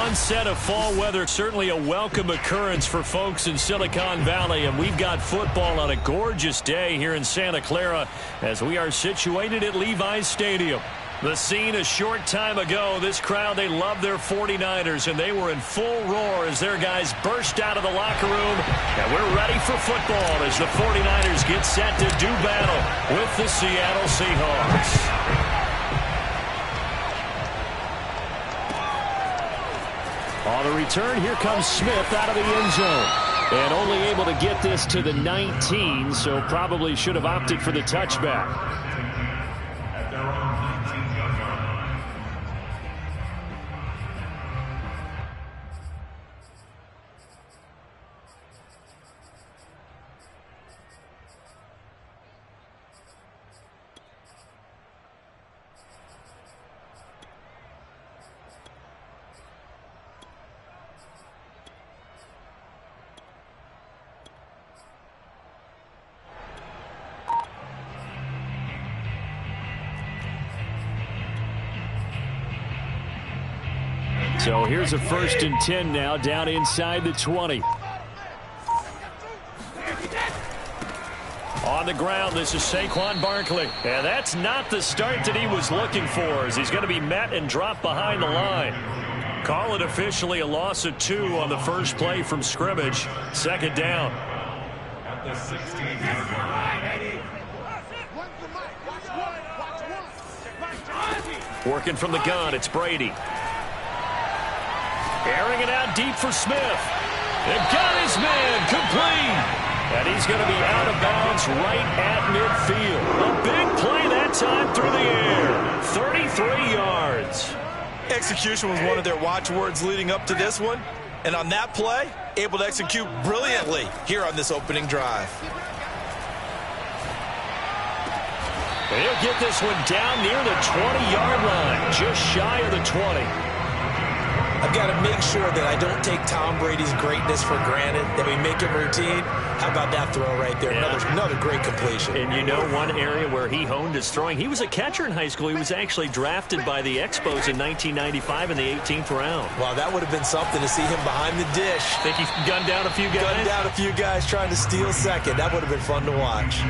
onset of fall weather, certainly a welcome occurrence for folks in Silicon Valley, and we've got football on a gorgeous day here in Santa Clara as we are situated at Levi's Stadium. The scene a short time ago, this crowd, they love their 49ers, and they were in full roar as their guys burst out of the locker room, and we're ready for football as the 49ers get set to do battle with the Seattle Seahawks. On the return, here comes Smith out of the end zone. And only able to get this to the 19, so probably should have opted for the touchback. So here's a 1st and 10 now, down inside the 20. On the ground, this is Saquon Barkley. And that's not the start that he was looking for, as he's going to be met and dropped behind the line. Call it officially a loss of 2 on the first play from scrimmage. 2nd down. At the 16-yard line. Working from the gun, it's Brady. Airing it out deep for Smith. And got his man complete. And he's going to be out of bounds right at midfield. A big play that time through the air. 33 yards. Execution was one of their watchwords leading up to this one. And on that play, able to execute brilliantly here on this opening drive. He'll get this one down near the 20-yard line. Just shy of the 20. I've got to make sure that I don't take Tom Brady's greatness for granted, that we make it routine. How about that throw right there? Yeah. Another great completion. And you know one area where he honed his throwing, he was a catcher in high school. He was actually drafted by the Expos in 1995 in the 18th round. Wow, that would have been something to see him behind the dish. Think he gunned down a few guys? Gunned down a few guys trying to steal second. That would have been fun to watch.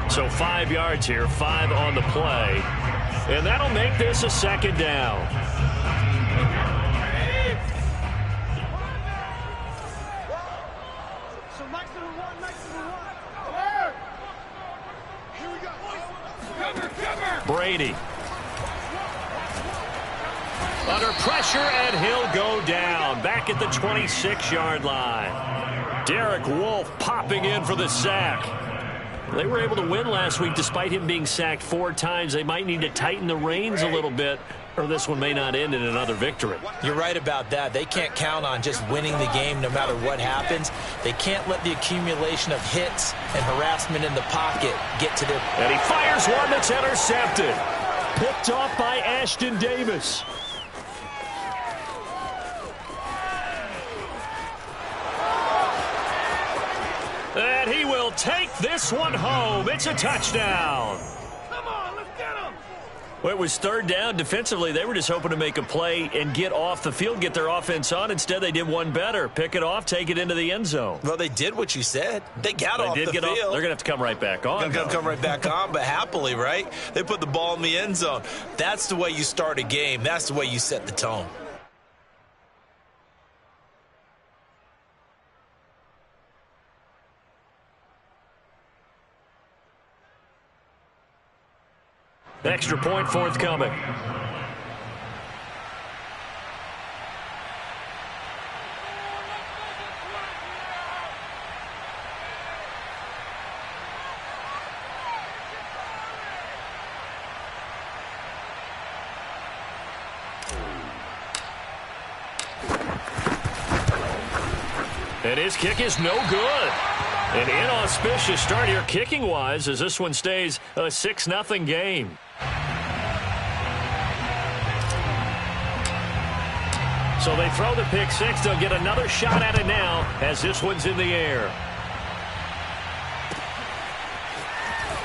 So 5 yards here, 5 on the play. And that'll make this a 2nd down. Brady. Under pressure, and he'll go down. Back at the 26-yard line. Derek Wolfe popping in for the sack. They were able to win last week despite him being sacked 4 times. They might need to tighten the reins a little bit, or this one may not end in another victory. You're right about that. They can't count on just winning the game no matter what happens. They can't let the accumulation of hits and harassment in the pocket get to their... And he fires one that's intercepted. Picked off by Ashton Davis. And he will take this one home. It's a touchdown. Come on, let's get him. Well, it was 3rd down. Defensively, they were just hoping to make a play and get off the field, get their offense on. Instead, they did one better. Pick it off, take it into the end zone. Well, they did what you said. They got off the field. They're going to have to come right back on. They're going to come right back on, but happily, right? They put the ball in the end zone. That's the way you start a game. That's the way you set the tone. Extra point forthcoming. And his kick is no good. An inauspicious start here kicking-wise as this one stays a 6-0 game. So they throw the pick six. They'll get another shot at it now as this one's in the air.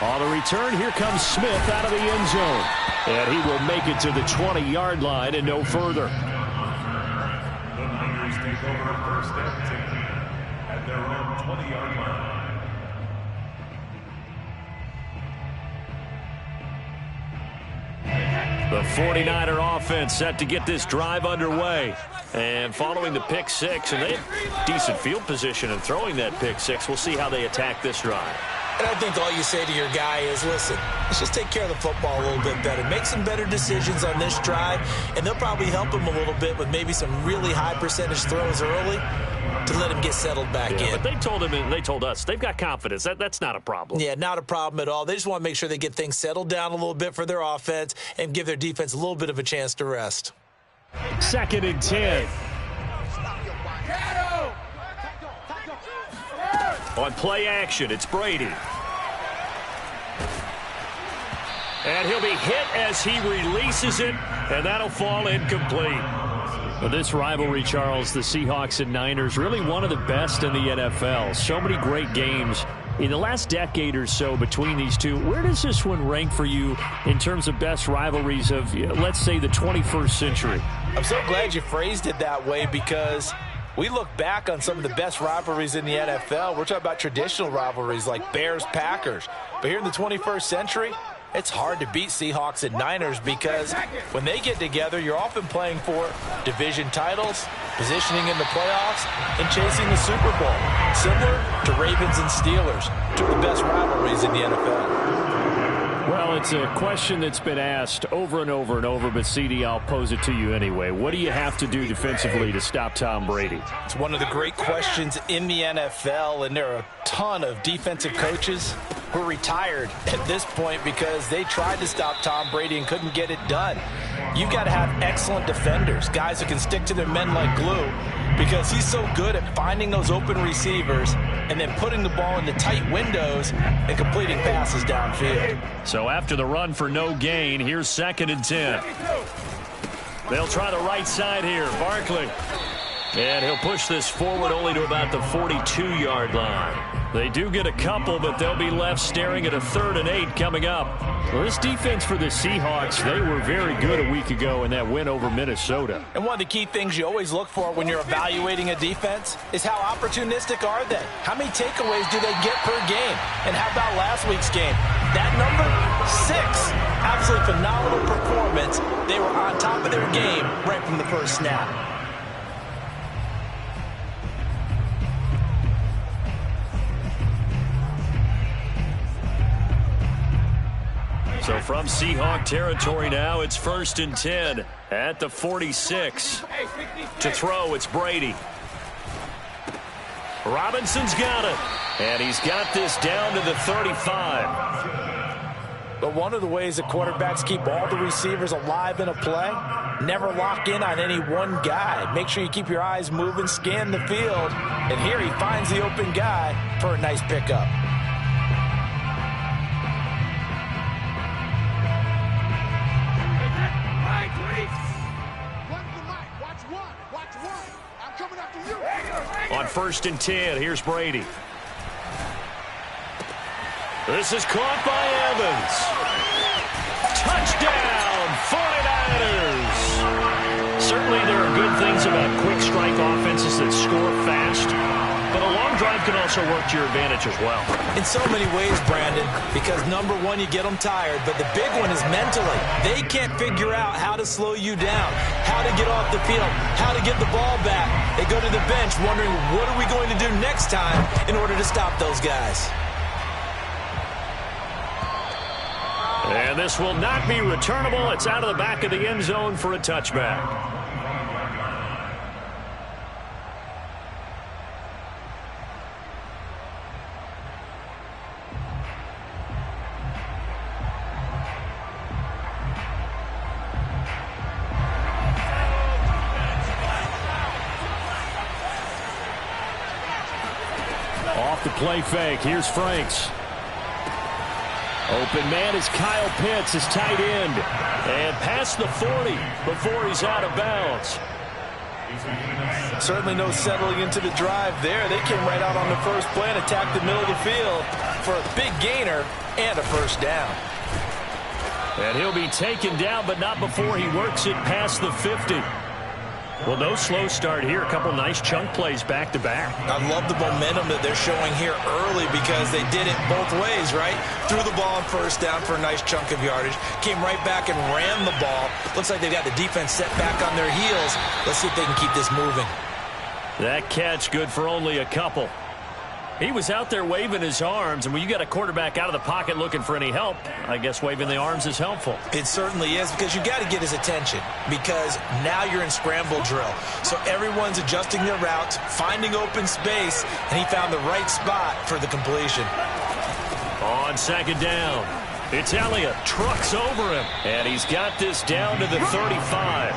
On the return, here comes Smith out of the end zone. And he will make it to the 20-yard line and no further. first and 10 at their own 20-yard line. The 49er offense set to get this drive underway. And following the pick six, and they have decent field position in throwing that pick six. We'll see how they attack this drive. And I think all you say to your guy is, listen, let's just take care of the football a little bit better. Make some better decisions on this drive, and they'll probably help him a little bit with maybe some really high percentage throws early to let him get settled back in. But they told him, and they told us, they've got confidence. That's not a problem. Yeah, not a problem at all. They just want to make sure they get things settled down a little bit for their offense and give their defense a little bit of a chance to rest. 2nd and 10. On play action, it's Brady. And he'll be hit as he releases it, and that'll fall incomplete. Well, this rivalry, Charles, the Seahawks and Niners, really one of the best in the NFL. So many great games in the last decade or so between these two. Where does this one rank for you in terms of best rivalries of, let's say, the 21st century? I'm so glad you phrased it that way, because we look back on some of the best rivalries in the NFL. We're talking about traditional rivalries like Bears-Packers. But here in the 21st century, it's hard to beat Seahawks and Niners, because when they get together, you're often playing for division titles, positioning in the playoffs, and chasing the Super Bowl. Similar to Ravens and Steelers, two of the best rivalries in the NFL. Well, it's a question that's been asked over and over and over, but CD, I'll pose it to you anyway. What do you have to do defensively to stop Tom Brady? It's one of the great questions in the NFL, and there are a ton of defensive coaches who are retired at this point because they tried to stop Tom Brady and couldn't get it done. You've got to have excellent defenders, guys who can stick to their men like glue, because he's so good at finding those open receivers and then putting the ball into tight windows and completing passes downfield. So after the run for no gain, here's 2nd and 10. They'll try the right side here. Barkley. And he'll push this forward only to about the 42-yard line. They do get a couple, but they'll be left staring at a 3rd and 8 coming up. Well, this defense for the Seahawks, they were very good a week ago in that win over Minnesota. And one of the key things you always look for when you're evaluating a defense is how opportunistic are they? How many takeaways do they get per game? And how about last week's game? That number, 6. Absolutely phenomenal performance. They were on top of their game right from the first snap. So from Seahawk territory now, it's 1st and 10 at the 46. To throw, it's Brady. Robinson's got it. And he's got this down to the 35. But one of the ways that quarterbacks keep all the receivers alive in a play, never lock in on any one guy. Make sure you keep your eyes moving, scan the field. And here he finds the open guy for a nice pickup. On 1st and 10, here's Brady. This is caught by Evans. Touchdown, 49ers. Certainly there are good things about quick strike offenses that score fast, but a long drive can also work to your advantage as well. In so many ways, Brandon, because number one, you get them tired, but the big one is mentally. They can't figure out how to slow you down, how to get off the field, how to get the ball back. They go to the bench wondering, what are we going to do next time in order to stop those guys? And this will not be returnable. It's out of the back of the end zone for a touchback. Off the play fake. Here's Franks. Open man is Kyle Pitts, his tight end. And past the 40 before he's out of bounds. Certainly no settling into the drive there. They came right out on the first play and attacked the middle of the field for a big gainer and a first down. And he'll be taken down, but not before he works it past the 50. Well, no slow start here. A couple nice chunk plays back-to-back. I love the momentum that they're showing here early because they did it both ways, right? Threw the ball on first down for a nice chunk of yardage. Came right back and ran the ball. Looks like they've got the defense set back on their heels. Let's see if they can keep this moving. That catch good for only a couple. He was out there waving his arms, and when you got a quarterback out of the pocket looking for any help, I guess waving the arms is helpful. It certainly is, because you got to get his attention, because now you're in scramble drill. So everyone's adjusting their routes, finding open space, and he found the right spot for the completion. On second down, it's Elliott, trucks over him, and he's got this down to the 35.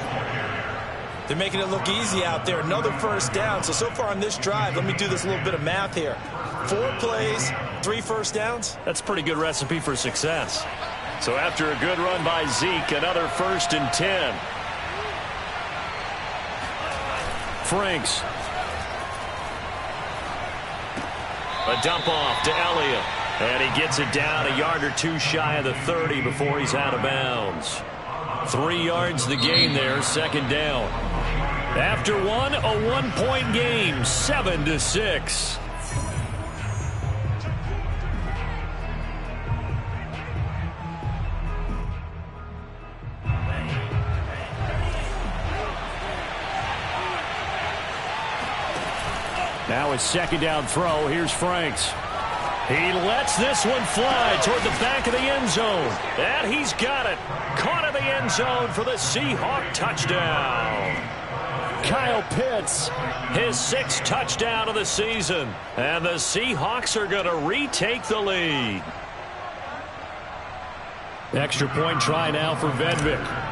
They're making it look easy out there. Another first down. So far on this drive, let me do this little bit of math here. 4 plays, 3 first downs. That's a pretty good recipe for success. So after a good run by Zeke, another 1st and 10. Franks. A dump off to Elliott. And he gets it down a yard or 2 shy of the 30 before he's out of bounds. 3 yards the gain there, 2nd down. After one, a 1-point game, 7-6. Now his 2nd down throw. Here's Franks. He lets this one fly toward the back of the end zone. And he's got it. Caught in the end zone for the Seahawk touchdown. Kyle Pitts, his 6th touchdown of the season. And the Seahawks are going to retake the lead. Extra point try now for Vedvik.